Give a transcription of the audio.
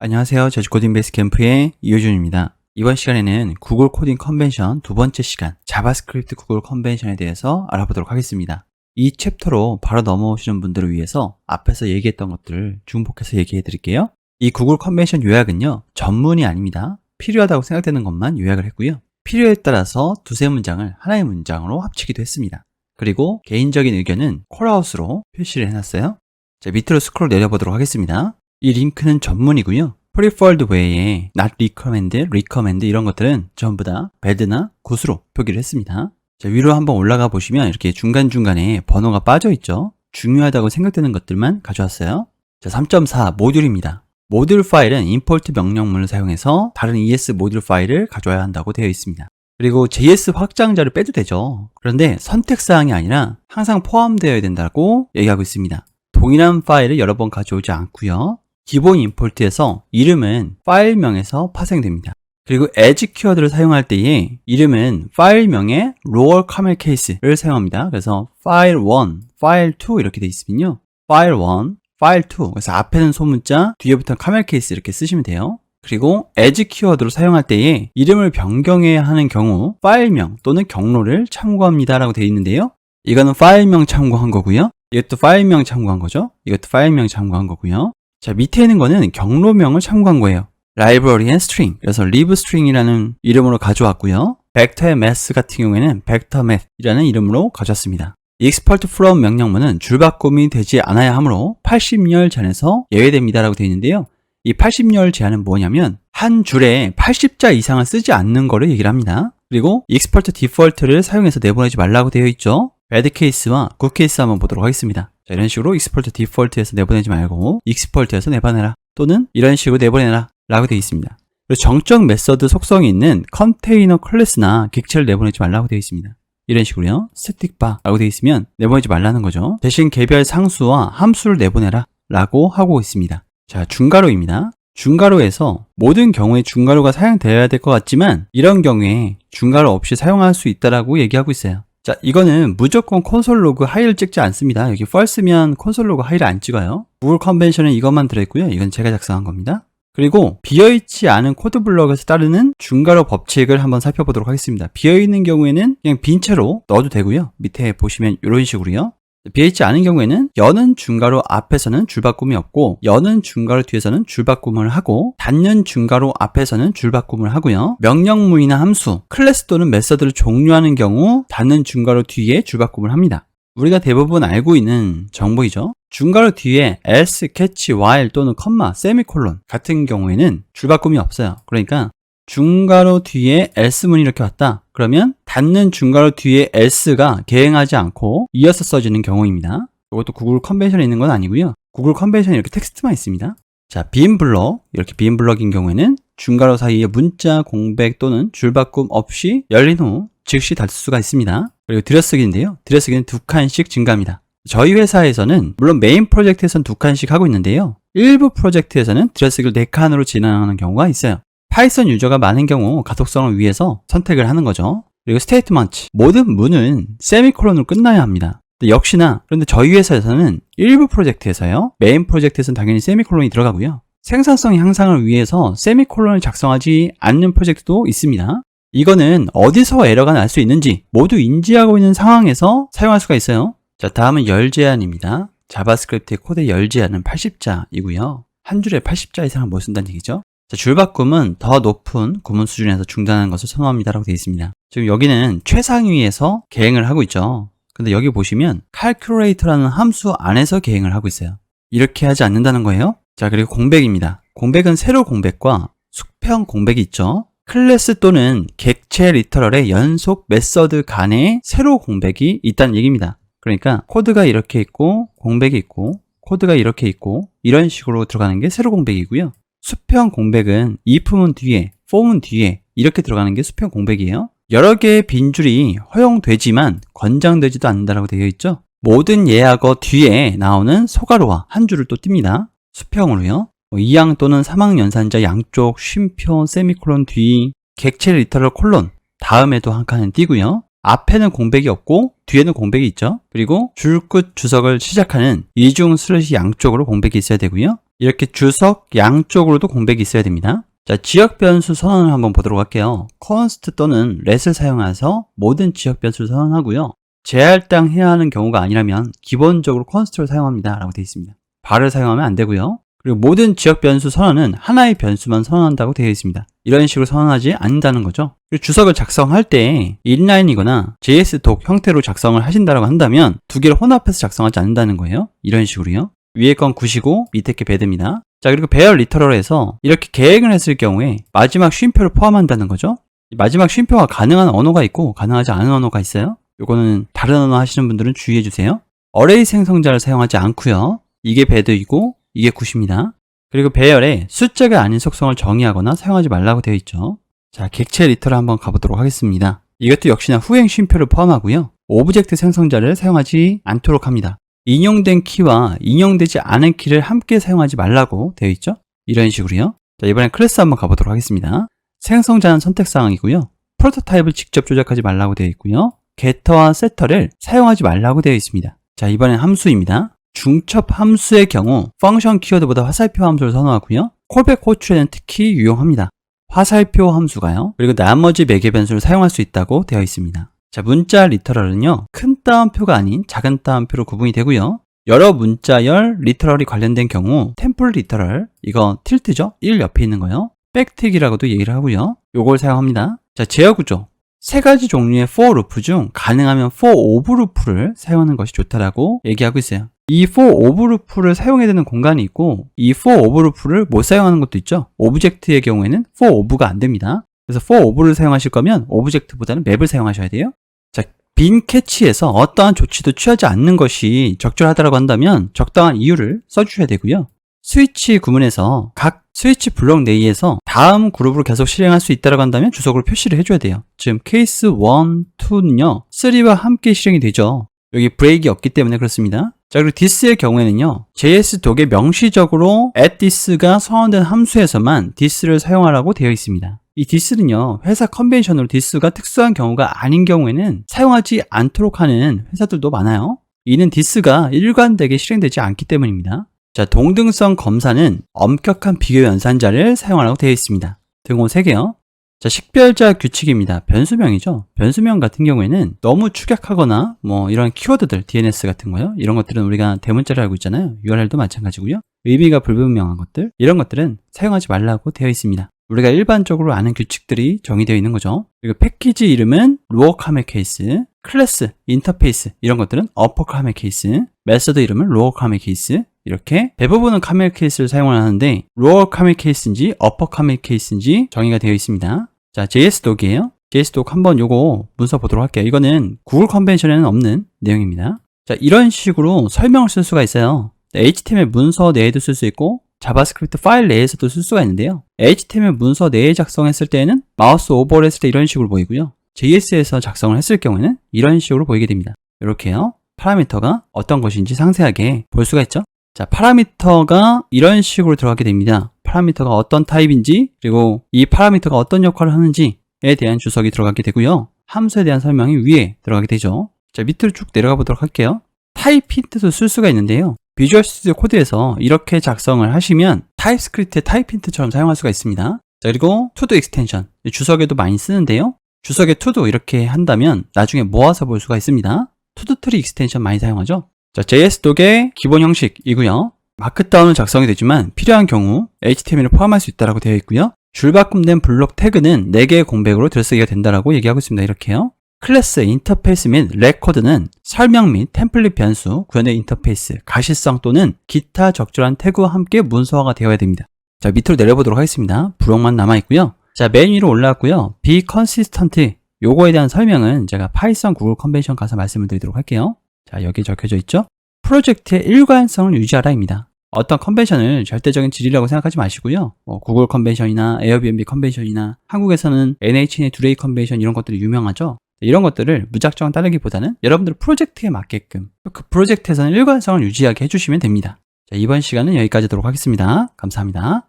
안녕하세요. 제주 코딩 베이스 캠프의 이효준입니다. 이번 시간에는 구글 코딩 컨벤션 두 번째 시간 자바스크립트 구글 컨벤션에 대해서 알아보도록 하겠습니다. 이 챕터로 바로 넘어오시는 분들을 위해서 앞에서 얘기했던 것들을 중복해서 얘기해 드릴게요. 이 구글 컨벤션 요약은요, 전문이 아닙니다. 필요하다고 생각되는 것만 요약을 했고요. 필요에 따라서 두세 문장을 하나의 문장으로 합치기도 했습니다. 그리고 개인적인 의견은 콜아웃으로 표시를 해놨어요. 자, 밑으로 스크롤 내려보도록 하겠습니다. 이 링크는 전문이고요. preferred way에 not recommend, recommend 이런 것들은 전부 다 bad나 good으로 표기를 했습니다. 자, 위로 한번 올라가 보시면 이렇게 중간중간에 번호가 빠져 있죠. 중요하다고 생각되는 것들만 가져왔어요. 자, 3.4 모듈입니다. 모듈 파일은 import 명령문을 사용해서 다른 ES 모듈 파일을 가져와야 한다고 되어 있습니다. 그리고 JS 확장자를 빼도 되죠. 그런데 선택사항이 아니라 항상 포함되어야 된다고 얘기하고 있습니다. 동일한 파일을 여러 번 가져오지 않고요. 기본 임포트에서 이름은 파일명에서 파생됩니다. 그리고 as 키워드를 사용할 때에 이름은 파일명의 lower camel case를 사용합니다. 그래서 file 1, file 2 이렇게 돼 있으면요. file 1, file 2 그래서 앞에는 소문자, 뒤에부터 camel case 이렇게 쓰시면 돼요. 그리고 as 키워드로 사용할 때에 이름을 변경해야 하는 경우 파일명 또는 경로를 참고합니다 라고 되어 있는데요. 이거는 파일명 참고한 거고요. 이것도 파일명 참고한 거죠. 이것도 파일명 참고한 거고요. 자, 밑에 있는 거는 경로명을 참고한 거예요. library and string. 그래서 libstring이라는 이름으로 가져왔고요. vector의 math 같은 경우에는 vector math이라는 이름으로 가져왔습니다. export from 명령문은 줄바꿈이 되지 않아야 하므로 80열 제한에서 예외됩니다라고 되어 있는데요. 이 80열 제한은 뭐냐면 한 줄에 80자 이상을 쓰지 않는 거를 얘기를 합니다. 그리고 export default를 사용해서 내보내지 말라고 되어 있죠. bad case와 good case 한번 보도록 하겠습니다. 자, 이런 식으로 export default에서 내보내지 말고 export에서 내보내라 또는 이런 식으로 내보내라 라고 되어 있습니다. 그리고 정적 메서드 속성이 있는 컨테이너 클래스나 객체를 내보내지 말라고 되어 있습니다. 이런 식으로요. static bar 라고 되어 있으면 내보내지 말라는 거죠. 대신 개별 상수와 함수를 내보내라 라고 하고 있습니다. 자, 중괄호입니다. 중괄호에서 모든 경우에 중괄호가 사용되어야 될 것 같지만 이런 경우에 중괄호 없이 사용할 수 있다라고 얘기하고 있어요. 자, 이거는 무조건 콘솔 로그 하이를 찍지 않습니다. 여기 false면 콘솔 로그 하이를 안 찍어요. 구글 컨벤션은 이것만 들어있고요. 이건 제가 작성한 겁니다. 그리고 비어있지 않은 코드 블럭에서 따르는 중괄호 법칙을 한번 살펴보도록 하겠습니다. 비어있는 경우에는 그냥 빈 채로 넣어도 되고요. 밑에 보시면 이런 식으로요. 비어있지 않은 경우에는 여는 중괄호 앞에서는 줄바꿈이 없고 여는 중괄호 뒤에서는 줄바꿈을 하고 닫는 중괄호 앞에서는 줄바꿈을 하고요. 명령문이나 함수, 클래스 또는 메서드를 종료하는 경우 닫는 중괄호 뒤에 줄바꿈을 합니다. 우리가 대부분 알고 있는 정보이죠. 중괄호 뒤에 else, catch, while 또는 컴마, 세미콜론 같은 경우에는 줄바꿈이 없어요. 그러니까 중괄호 뒤에 else문이 이렇게 왔다. 그러면 닫는 중괄호 뒤에 else가 개행하지 않고 이어서 써지는 경우입니다. 이것도 구글 컨벤션에 있는 건 아니고요. 구글 컨벤션에 이렇게 텍스트만 있습니다. 자, 빈 블럭, 이렇게 빈 블럭인 경우에는 중괄호 사이에 문자, 공백 또는 줄바꿈 없이 열린 후 즉시 닫을 수가 있습니다. 그리고 들여쓰기인데요. 들여쓰기는 2칸씩 증가합니다. 저희 회사에서는 물론 메인 프로젝트에서는 2칸씩 하고 있는데요. 일부 프로젝트에서는 들여쓰기를 4칸으로 진행하는 경우가 있어요. 파이썬 유저가 많은 경우 가독성을 위해서 선택을 하는 거죠. 그리고 스테이트먼트, 모든 문은 세미콜론으로 끝나야 합니다. 역시나 그런데 저희 회사에서는 일부 프로젝트에서요. 메인 프로젝트에서는 당연히 세미콜론이 들어가고요. 생산성 향상을 위해서 세미콜론을 작성하지 않는 프로젝트도 있습니다. 이거는 어디서 에러가 날 수 있는지 모두 인지하고 있는 상황에서 사용할 수가 있어요. 자, 다음은 열 제한입니다. 자바스크립트의 코드의 열 제한은 80자이고요. 한 줄에 80자 이상을 못 쓴다는 얘기죠. 자, 줄바꿈은 더 높은 구문 수준에서 중단하는 것을 선호합니다라고 되어 있습니다. 지금 여기는 최상위에서 개행을 하고 있죠. 근데 여기 보시면 calculator라는 함수 안에서 개행을 하고 있어요. 이렇게 하지 않는다는 거예요. 자, 그리고 공백입니다. 공백은 세로 공백과 수평 공백이 있죠. 클래스 또는 객체 리터럴의 연속 메서드 간에 세로 공백이 있다는 얘기입니다. 그러니까 코드가 이렇게 있고 공백이 있고 코드가 이렇게 있고 이런 식으로 들어가는 게 세로 공백이고요. 수평 공백은 if문 뒤에, for문 뒤에 이렇게 들어가는 게 수평 공백이에요. 여러 개의 빈줄이 허용되지만 권장되지도 않는다라고 되어 있죠. 모든 예약어 뒤에 나오는 소괄호와 한 줄을 또 띱니다. 수평으로요. 2양 또는 3학 연산자 양쪽 쉼표, 세미콜론 뒤, 객체 리터럴 콜론 다음에도 한 칸은 띄고요. 앞에는 공백이 없고 뒤에는 공백이 있죠. 그리고 줄끝 주석을 시작하는 이중 슬래시 양쪽으로 공백이 있어야 되고요. 이렇게 주석 양쪽으로도 공백이 있어야 됩니다. 자, 지역 변수 선언을 한번 보도록 할게요. const 또는 let을 사용해서 모든 지역 변수를 선언하고요. 재할당해야 하는 경우가 아니라면 기본적으로 const를 사용합니다 라고 되어 있습니다. bar을 사용하면 안 되고요. 그리고 모든 지역 변수 선언은 하나의 변수만 선언한다고 되어 있습니다. 이런 식으로 선언하지 않는다는 거죠. 그리고 주석을 작성할 때 inline이거나 JS-doc 형태로 작성을 하신다고 한다면 두 개를 혼합해서 작성하지 않는다는 거예요. 이런 식으로요. 위에 건 굿이고 밑에 게 배드입니다. 자, 그리고 배열 리터럴에서 이렇게 계획을 했을 경우에 마지막 쉼표를 포함한다는 거죠. 마지막 쉼표가 가능한 언어가 있고 가능하지 않은 언어가 있어요. 요거는 다른 언어 하시는 분들은 주의해 주세요. 어레이 생성자를 사용하지 않고요. 이게 배드이고 이게 굿입니다. 그리고 배열에 숫자가 아닌 속성을 정의하거나 사용하지 말라고 되어 있죠. 자, 객체 리터럴 한번 가보도록 하겠습니다. 이것도 역시나 후행 쉼표를 포함하고요. 오브젝트 생성자를 사용하지 않도록 합니다. 인용된 키와 인용되지 않은 키를 함께 사용하지 말라고 되어 있죠. 이런 식으로요. 자, 이번엔 클래스 한번 가보도록 하겠습니다. 생성자는 선택사항이고요. 프로토타입을 직접 조작하지 말라고 되어 있고요. getter와 setter를 사용하지 말라고 되어 있습니다. 자, 이번엔 함수입니다. 중첩 함수의 경우 펑션 키워드보다 화살표 함수를 선호하고요. 콜백 호출에는 특히 유용합니다. 화살표 함수가요. 그리고 나머지 매개 변수를 사용할 수 있다고 되어 있습니다. 자, 문자 리터럴은요, 큰 따옴표가 아닌 작은 따옴표로 구분이 되고요. 여러 문자열 리터럴이 관련된 경우 템플 리터럴, 이거 틸트죠? 1 옆에 있는 거요. 백틱이라고도 얘기를 하고요. 요걸 사용합니다. 자, 제어 구조. 세 가지 종류의 for 루프 중 가능하면 for of 루프를 사용하는 것이 좋다라고 얘기하고 있어요. 이 for of 루프를 사용해야 되는 공간이 있고 이 for of 루프를 못 사용하는 것도 있죠. 오브젝트의 경우에는 for of가 안 됩니다. 그래서 for of를 사용하실 거면 오브젝트보다는 맵을 사용하셔야 돼요. 자, 빈 캐치에서 어떠한 조치도 취하지 않는 것이 적절하다고 한다면 적당한 이유를 써주셔야 되고요. 스위치 구문에서 각 스위치 블록 내에서 다음 그룹으로 계속 실행할 수 있다고 한다면 주석으로 표시를 해줘야 돼요. 지금 케이스 1, 2는요 3와 함께 실행이 되죠. 여기 브레이크가 없기 때문에 그렇습니다. 자, 그리고 this의 경우에는요 JS-doc에 명시적으로 at this가 선언된 함수에서만 this를 사용하라고 되어 있습니다. 이 this는요 회사 컨벤션으로 this가 특수한 경우가 아닌 경우에는 사용하지 않도록 하는 회사들도 많아요. 이는 this가 일관되게 실행되지 않기 때문입니다. 자, 동등성 검사는 엄격한 비교 연산자를 사용하라고 되어 있습니다. 등호 3개요. 자, 식별자 규칙입니다. 변수명이죠. 변수명 같은 경우에는 너무 축약하거나 뭐 이런 키워드들, DNS 같은 거요. 이런 것들은 우리가 대문자를 알고 있잖아요. URL도 마찬가지고요. 의미가 불분명한 것들, 이런 것들은 사용하지 말라고 되어 있습니다. 우리가 일반적으로 아는 규칙들이 정의되어 있는 거죠. 그리고 패키지 이름은 로어 카멜 케이스, 클래스, 인터페이스 이런 것들은 어퍼 카멜 케이스, 메서드 이름은 로어 카멜 케이스, 이렇게 대부분은 카멜 케이스를 사용을 하는데 로어 카멜 케이스인지 어퍼 카멜 케이스인지 정의가 되어 있습니다. 자, JS-doc이에요. JS-doc 한번 요거 문서 보도록 할게요. 이거는 구글 컨벤션에는 없는 내용입니다. 자, 이런 식으로 설명을 쓸 수가 있어요. HTML 문서 내에도 쓸 수 있고 자바스크립트 파일 내에서도 쓸 수가 있는데요. HTML 문서 내에 작성했을 때에는 마우스 오버를 했을 때 이런 식으로 보이고요. JS에서 작성을 했을 경우에는 이런 식으로 보이게 됩니다. 이렇게요. 파라미터가 어떤 것인지 상세하게 볼 수가 있죠. 자, 파라미터가 이런 식으로 들어가게 됩니다. 파라미터가 어떤 타입인지, 그리고 이 파라미터가 어떤 역할을 하는지에 대한 주석이 들어가게 되고요. 함수에 대한 설명이 위에 들어가게 되죠. 자, 밑으로 쭉 내려가 보도록 할게요. 타입 힌트도 쓸 수가 있는데요. 비주얼 스튜디오 코드에서 이렇게 작성을 하시면 타입스크립트의 타입 힌트처럼 사용할 수가 있습니다. 자, 그리고 투도 익스텐션, 주석에도 많이 쓰는데요. 주석에 투도 이렇게 한다면 나중에 모아서 볼 수가 있습니다. 투도 트리 익스텐션 많이 사용하죠. 자, JS-doc의 기본 형식이고요. 마크다운은 작성이 되지만 필요한 경우 HTML을 포함할 수 있다고 되어 있고요. 줄바꿈된 블록 태그는 4개의 공백으로 들쓰기가 된다고 얘기하고 있습니다. 이렇게요. 클래스, 인터페이스 및 레코드는 설명 및 템플릿 변수, 구현의 인터페이스, 가시성 또는 기타 적절한 태그와 함께 문서화가 되어야 됩니다. 자, 밑으로 내려보도록 하겠습니다. 부록만 남아있고요. 자, 맨 위로 올라왔고요. be consistent, 요거에 대한 설명은 제가 파이썬 구글 컨벤션 가서 말씀을 드리도록 할게요. 자, 여기 적혀져 있죠? 프로젝트의 일관성을 유지하라입니다. 어떤 컨벤션을 절대적인 진리라고 생각하지 마시고요. 구글 컨벤션이나 에어비앤비 컨벤션이나 한국에서는 NHN의 두레이 컨벤션 이런 것들이 유명하죠. 이런 것들을 무작정 따르기보다는 여러분들 프로젝트에 맞게끔 그 프로젝트에서는 일관성을 유지하게 해주시면 됩니다. 자, 이번 시간은 여기까지 하도록 하겠습니다. 감사합니다.